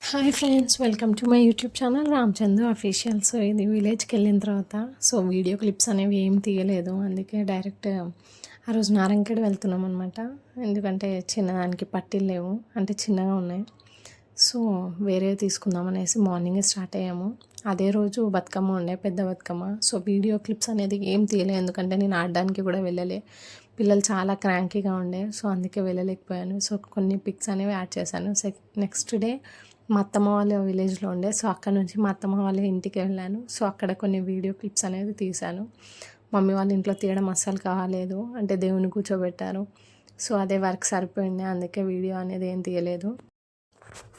Hi friends, welcome to my YouTube channel Ramachandra official. So ఇది విలేజ్కి వెళ్ళిన తర్వాత వీడియో క్లిప్స్ అనేవి ఏం తీయలేదు. అందుకే డైరెక్ట్ ఆ రోజు నారంకేడ్ వెళ్తున్నాం అనమాట. ఎందుకంటే చిన్నదానికి పట్టీలు లేవు, అంటే చిన్నగా ఉన్నాయి. సో వేరే తీసుకుందాం అనేసి మార్నింగే స్టార్ట్ అయ్యాము. అదే రోజు బతుకమ్మ ఉండే, పెద్ద బతుకమ్మ. సో వీడియో క్లిప్స్ అనేది ఏం తీయలేదు, ఎందుకంటే నేను ఆడడానికి కూడా వెళ్ళలే. పిల్లలు చాలా క్రాంకీగా ఉండే, సో అందుకే వెళ్ళలేకపోయాను. సో కొన్ని పిక్స్ అనేవి యాడ్ చేశాను. నెక్స్ట్ డే మా అత్తమ్మ వాళ్ళ విలేజ్లో ఉండే, సో అక్కడ నుంచి మా అత్తమ్మ వాళ్ళ ఇంటికి వెళ్ళాను. సో అక్కడ కొన్ని వీడియో క్లిప్స్ అనేది తీశాను. మమ్మీ వాళ్ళ ఇంట్లో తీయడం అస్సలు కాలేదు, అంటే దేవుని కూర్చోబెట్టారు. సో అదే వర్క్ సరిపోయింది, అందుకే వీడియో అనేది ఏం తీయలేదు.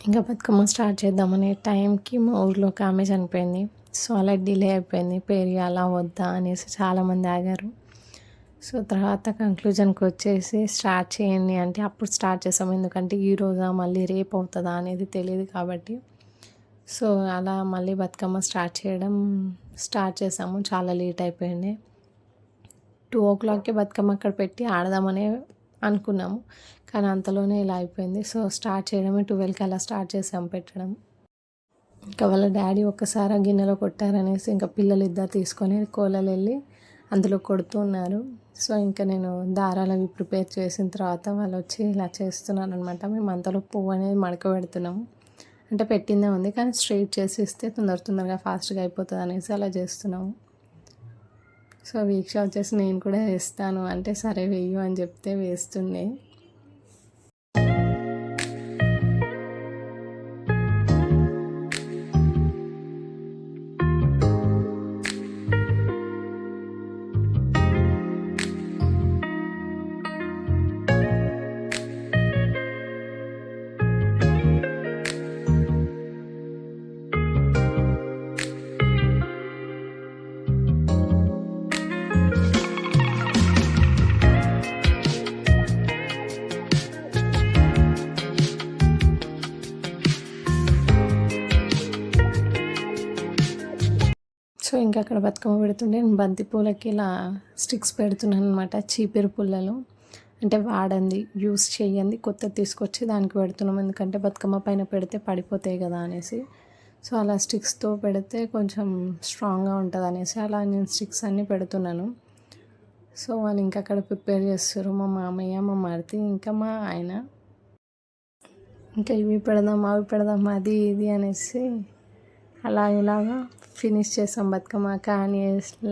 ఇంకా బతుకమ్మ స్టార్ట్ చేద్దామనే టైంకి మా ఊర్లో ఒక ఆమె చనిపోయింది. సో అలా డిలే అయిపోయింది. పేరు అలా వద్దా అనేసి చాలామంది ఆగారు. సో తర్వాత కంక్లూజన్కి వచ్చేసి స్టార్ట్ చేయండి అంటే అప్పుడు స్టార్ట్ చేసాము, ఎందుకంటే ఈరోజా మళ్ళీ రేపు అవుతుందా అనేది తెలియదు కాబట్టి. సో అలా మళ్ళీ బతుకమ్మ స్టార్ట్ చేసాము. చాలా లేట్ అయిపోయింది. 2 o'clockకి బతుకమ్మ అక్కడ పెట్టి ఆడదామని అనుకున్నాము, కానీ అంతలోనే ఇలా అయిపోయింది. సో స్టార్ట్ చేయడమే 12కి అలా స్టార్ట్ చేసాము పెట్టడం. ఇంకా వాళ్ళ డాడీ ఒక్కసారి గిన్నెలో కొట్టారనేసి ఇంకా పిల్లలు ఇద్దరు తీసుకొని కోలలు వెళ్ళి అందులో కొడుతూ ఉన్నారు. సో ఇంకా నేను దారాలు అవి ప్రిపేర్ చేసిన తర్వాత వాళ్ళు వచ్చి ఇలా చేస్తున్నారు అనమాట. మేము అంతలో పువ్వు అనేది మడక పెడుతున్నాము, అంటే పెట్టిందే ఉంది కానీ స్ట్రైట్ చేసి ఇస్తే తొందరగా ఫాస్ట్గా అయిపోతుంది అనేసి అలా చేస్తున్నాము. సో వీక్ష వచ్చేసి నేను కూడా వేస్తాను అంటే సరే వెయ్యు అని చెప్తే వేస్తుండే. సో ఇంకా అక్కడ బతుకమ్మ పెడుతుండే నేను బంతి పూలకి ఇలా స్టిక్స్ పెడుతున్నాను అనమాట. చీపిరి పుల్లలు, అంటే వాడంది యూస్ చేయండి కొత్తది తీసుకొచ్చి దానికి పెడుతున్నాం, ఎందుకంటే బతుకమ్మ పైన పెడితే పడిపోతాయి కదా అనేసి. సో అలా స్టిక్స్తో పెడితే కొంచెం స్ట్రాంగ్గా ఉంటుంది అనేసి అలా నేను స్టిక్స్ అన్నీ పెడుతున్నాను. సో వాళ్ళు ఇంకా అక్కడ ప్రిపేర్ చేస్తారు, మా మామయ్య, మా మరిది, ఇంకా మా ఆయన. ఇంకా ఇవి పెడదాం అవి పెడదాం అది ఇది అనేసి ఇలాగా ఫినిష్ చేసాం బతుకమ్మ. కానీ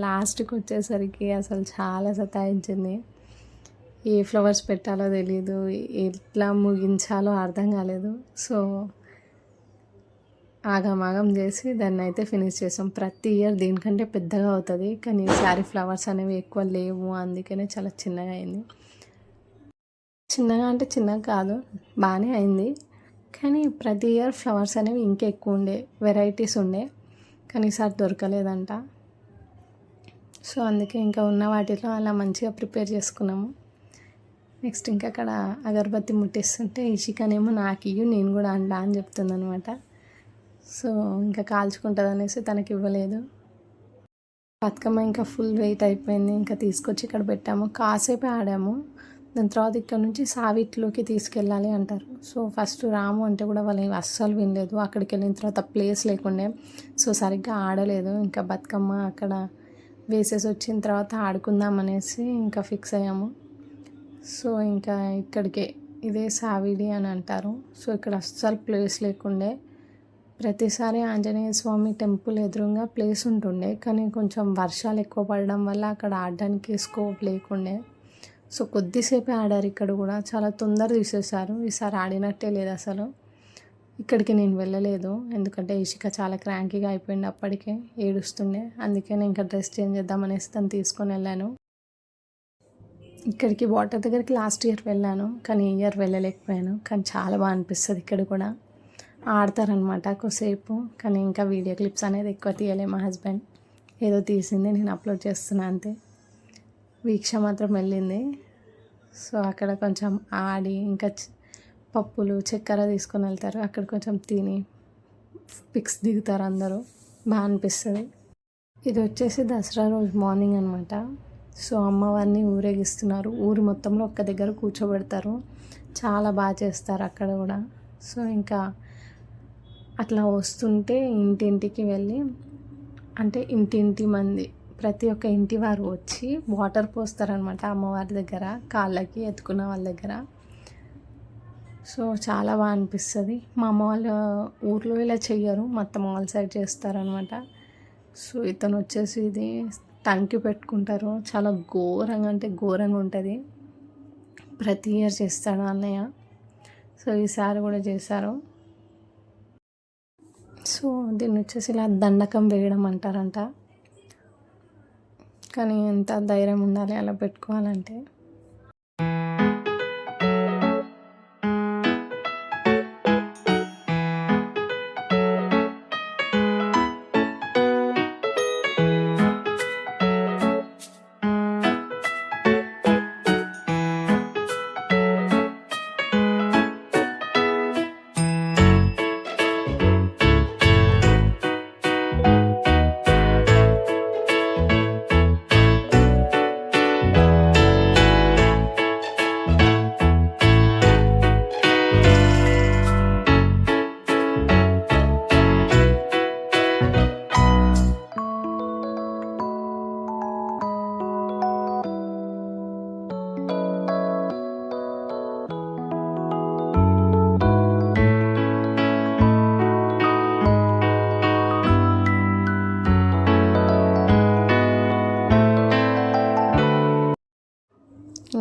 లాస్ట్కి వచ్చేసరికి అసలు చాలా సతాయించింది. ఏ ఫ్లవర్స్ పెట్టాలో తెలీదు, ఎట్లా ముగించాలో అర్థం కాలేదు. సో ఆగమాగం చేసి దాన్ని అయితే ఫినిష్ చేసాం. ప్రతి ఇయర్ దీనికంటే పెద్దగా అవుతుంది, కానీ ఈసారి ఫ్లవర్స్ అనేవి ఎక్కువ లేవు, అందుకనే చాలా చిన్నగా అయింది. చిన్నగా అంటే చిన్నగా కాదు, బాగానే అయింది. కానీ ప్రతి ఇయర్ ఫ్లవర్స్ అనేవి ఇంకా ఎక్కువ ఉండే, వెరైటీస్ ఉండే, కానీ ఈసారి దొరకలేదంట. సో అందుకే ఇంకా ఉన్న వాటిలో అలా మంచిగా ప్రిపేర్ చేసుకున్నాము. నెక్స్ట్ ఇంకా అక్కడ అగరబత్తి ముట్టిస్తుంటే ఇషికనేమో నాకు ఇయ్యు నేను కూడా అంటా అని చెప్తుంది అనమాట. సో ఇంకా కాల్చుకుంటుంది అనేసి తనకి ఇవ్వలేదు. బతుకమ్మ ఇంకా ఫుల్ వెయిట్ అయిపోయింది, ఇంకా తీసుకొచ్చి ఇక్కడ పెట్టాము. కాసేపే ఆడాము. దాని తర్వాత ఇక్కడ నుంచి సావిట్లోకి తీసుకెళ్ళాలి అంటారు. సో ఫస్ట్ రాము అంటే కూడా వాళ్ళు అస్సలు వినలేదు. అక్కడికి వెళ్ళిన తర్వాత ప్లేస్ లేకుండే, సో సరిగ్గా ఆడలేదు. ఇంకా బతుకమ్మ అక్కడ వేసేసి వచ్చిన తర్వాత ఆడుకుందాం అనేసి ఇంకా ఫిక్స్ అయ్యాము. సో ఇంకా ఇక్కడికే, ఇదే సావిడి అని అంటారు. సో ఇక్కడ అస్సలు ప్లేస్ లేకుండే. ప్రతిసారి ఆంజనేయ స్వామి టెంపుల్ ఎదురుగా ప్లేస్ ఉంటుండే, కానీ కొంచెం వర్షాలు ఎక్కువ పడడం వల్ల అక్కడ ఆడడానికి స్కోప్ లేకుండే. సో కొద్దిసేపే ఆడారు. ఇక్కడ కూడా చాలా తొందర తీసేశారు. ఈసారి ఆడినట్టే లేదు అసలు. ఇక్కడికి నేను వెళ్ళలేదు, ఎందుకంటే ఇషిక చాలా క్రాంకీగా అయిపోయింది, అప్పటికే ఏడుస్తుండే. అందుకే నేను ఇంకా డ్రెస్ చేంజ్ చేద్దామనేసి తను తీసుకొని వెళ్ళాను. ఇక్కడికి వాటర్ దగ్గరికి లాస్ట్ ఇయర్ వెళ్ళాను, కానీ ఈ ఇయర్ వెళ్ళలేకపోయాను. కానీ చాలా బాగా అనిపిస్తుంది. ఇక్కడ కూడా ఆడతారనమాట కొద్దిసేపు, కానీ ఇంకా వీడియో క్లిప్స్ అనేది ఎక్కువ తీయలే. మా హస్బెండ్ ఏదో తీసింది, నేను అప్లోడ్ చేస్తున్నా అంతే. వీక్ష మాత్రం వెళ్ళింది. సో అక్కడ కొంచెం ఆడి ఇంకా పప్పులు చక్కెర తీసుకొని వెళ్తారు, అక్కడ కొంచెం తిని పిక్స్ దిగుతారు అందరూ, బాగా అనిపిస్తుంది. ఇది వచ్చేసి దసరా రోజు మార్నింగ్ అనమాట. సో అమ్మవారిని ఊరేగిస్తున్నారు, ఊరు మొత్తంలో ఒక్క దగ్గర కూర్చోబెడతారు. చాలా బాగా చేస్తారు అక్కడ కూడా. సో ఇంకా అట్లా వస్తుంటే ఇంటింటికి వెళ్ళి అంటే ఇంటింటి మంది ప్రతి ఒక్క ఇంటి వారు వచ్చి వాటర్ పోస్తారనమాట అమ్మవారి దగ్గర, కాళ్ళకి ఎత్తుకున్న వాళ్ళ దగ్గర. సో చాలా బాగా అనిపిస్తుంది. మా అమ్మ వాళ్ళ ఊర్లో ఇలా చెయ్యరు, మా అత్తమ్మ వాళ్ళ సైడ్ చేస్తారనమాట. సో ఇతను వచ్చేసి ఇది టంకి పెట్టుకుంటారు, చాలా ఘోరంగా అంటే ఘోరంగా ఉంటుంది. ప్రతి ఇయర్ చేస్తాడు అన్నయ్య. సో ఈసారి కూడా చేశారు. సో దీన్ని వచ్చేసి ఇలా దండకం వేయడం అంటారంట. కానీ ఎంత ధైర్యం ఉండాలి అలా పెట్టుకోవాలంటే.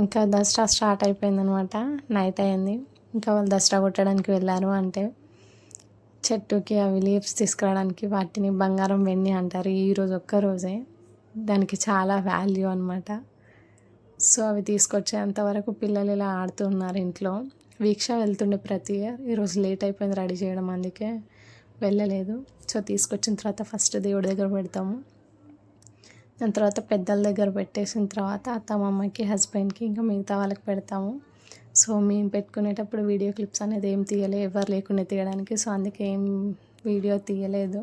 ఇంకా దసరా స్టార్ట్ అయిపోయిందనమాట. నైట్ అయింది. ఇంకా వాళ్ళు దసరా కొట్టడానికి వెళ్ళారు. అంటే చెట్టుకి అవి లీవ్స్ తీసుకురావడానికి వాటిని బంగారం వెండి అంటారు. ఈరోజు ఒక్కరోజే దానికి చాలా వాల్యూ అనమాట. సో అవి తీసుకొచ్చేంత వరకు పిల్లలు ఇలా ఆడుతున్నారు ఇంట్లో. వీక్ష వెళ్తుండే ప్రతి ఇయర్. ఈరోజు లేట్ అయిపోయింది రెడీ చేయడం, అందుకే వెళ్ళలేదు. సో తీసుకొచ్చిన తర్వాత ఫస్ట్ దేవుడి దగ్గర పెడతాము. దాని తర్వాత పెద్దల దగ్గర పెట్టేసిన తర్వాత అత్తమ్మకి, హస్బెండ్కి, ఇంకా మిగతా వాళ్ళకి పెడతాము. సో మేము పెట్టుకునేటప్పుడు వీడియో క్లిప్స్ అనేది ఏం తీయలేదు, ఎవరు లేకుండా తీయడానికి. సో అందుకే ఏం వీడియో తీయలేదు.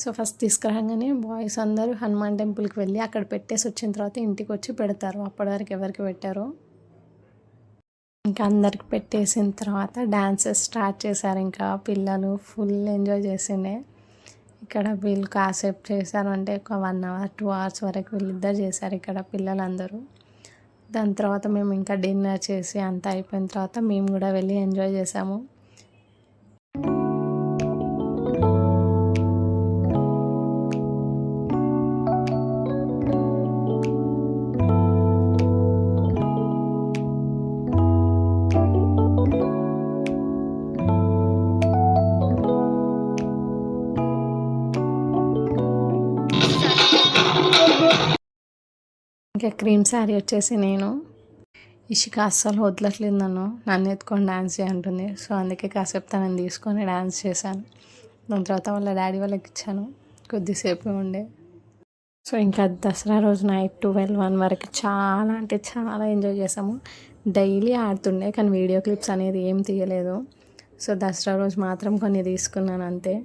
సో ఫస్ట్ తీసుకురాగానే బాయ్స్ అందరూ హనుమాన్ టెంపుల్కి వెళ్ళి అక్కడ పెట్టేసి వచ్చిన తర్వాత ఇంటికి వచ్చి పెడతారు. అప్పటి వరకు ఎవరికి పెట్టారో. ఇంకా అందరికి పెట్టేసిన తర్వాత డ్యాన్సెస్ స్టార్ట్ చేశారు. ఇంకా పిల్లలు ఫుల్ ఎంజాయ్ చేసిండే. ఇక్కడ వీళ్ళు కాసేపు చేశారు, అంటే ఒక 1 hour 2 hours వరకు వీళ్ళిద్దరు చేశారు ఇక్కడ పిల్లలందరూ. దాని తర్వాత మేము ఇంకా డిన్నర్ చేసి అంతా అయిపోయిన తర్వాత మేము కూడా వెళ్ళి ఎంజాయ్ చేసాము. ఇంకా క్రీమ్ శారీ వచ్చేసి నేను ఇషిక అస్సలు వదలట్లేదు, నన్ను ఎత్తుకొని డ్యాన్స్ చేయంటుంది. సో అందుకే కాసేపు తనని తీసుకొని డ్యాన్స్ చేశాను. దాని తర్వాత వాళ్ళ డాడీ వాళ్ళకి ఇచ్చాను, కొద్దిసేపు ఉండే. సో ఇంకా దసరా రోజు నైట్ 12-1 వరకు చాలా అంటే చాలా ఎంజాయ్ చేసాము. డైలీ ఆడుతుండే కానీ వీడియో క్లిప్స్ అనేది ఏం తీయలేదు. సో దసరా రోజు మాత్రం కొన్ని తీసుకున్నాను అంతే.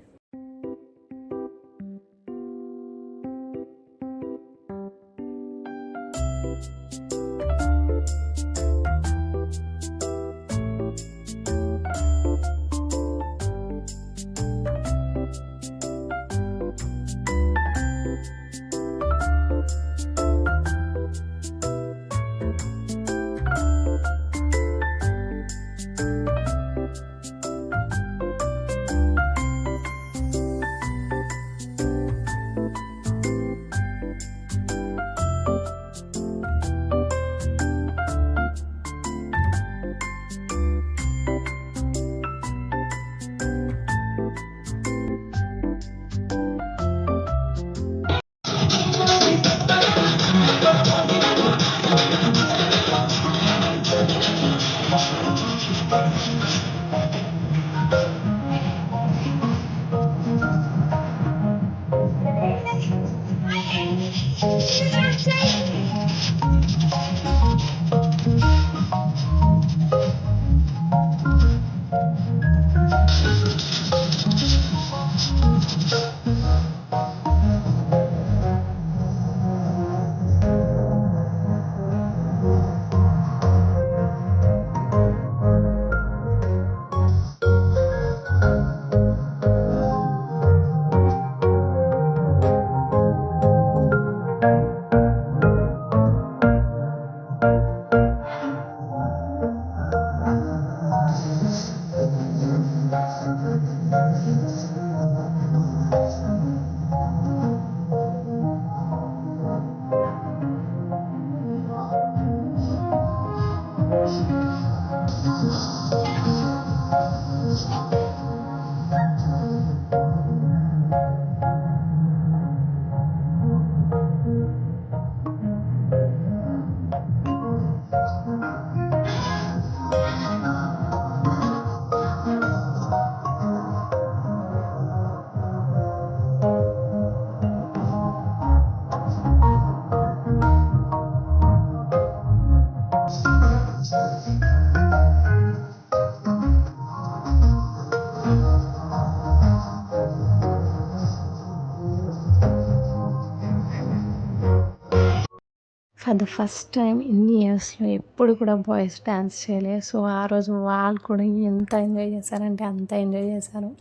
ఫర్ ద ఫస్ట్ టైం ఇన్ని ఇయర్స్లో ఎప్పుడు కూడా బాయ్స్ డ్యాన్స్ చేయలేదు. సో ఆ రోజు వాళ్ళు కూడా ఎంత ఎంజాయ్ చేశారంటే అంత ఎంజాయ్ చేశారు.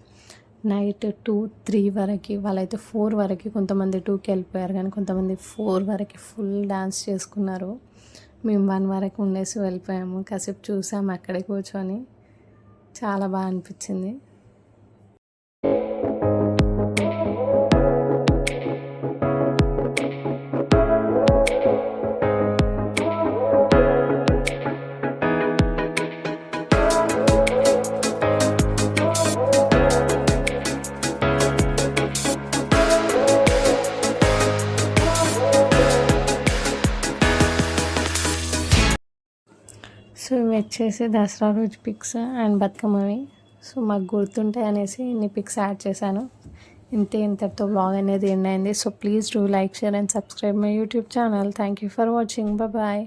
నైట్ 2-3 వరకు, వాళ్ళైతే 4 వరకు, కొంతమంది 2కి వెళ్ళిపోయారు కానీ కొంతమంది 4 వరకు ఫుల్ డ్యాన్స్ చేసుకున్నారు. మేము 1 వరకు ఉండేసి వెళ్ళిపోయాము. కాసేపు చూసాము అక్కడే కూర్చొని. చాలా బాగా అనిపించింది. సో ఇవి వచ్చేసి దసరా రోజు పిక్స్ అండ్ బతుకమ్మవి. సో మాకు గుర్తుంటాయి అనేసి ఇన్ని పిక్స్ యాడ్ చేశాను. ఇంతటితో బ్లాగ్ అనేది ఎండ్ అయింది. So please do like, share and subscribe my YouTube channel. Thank you for watching. Bye.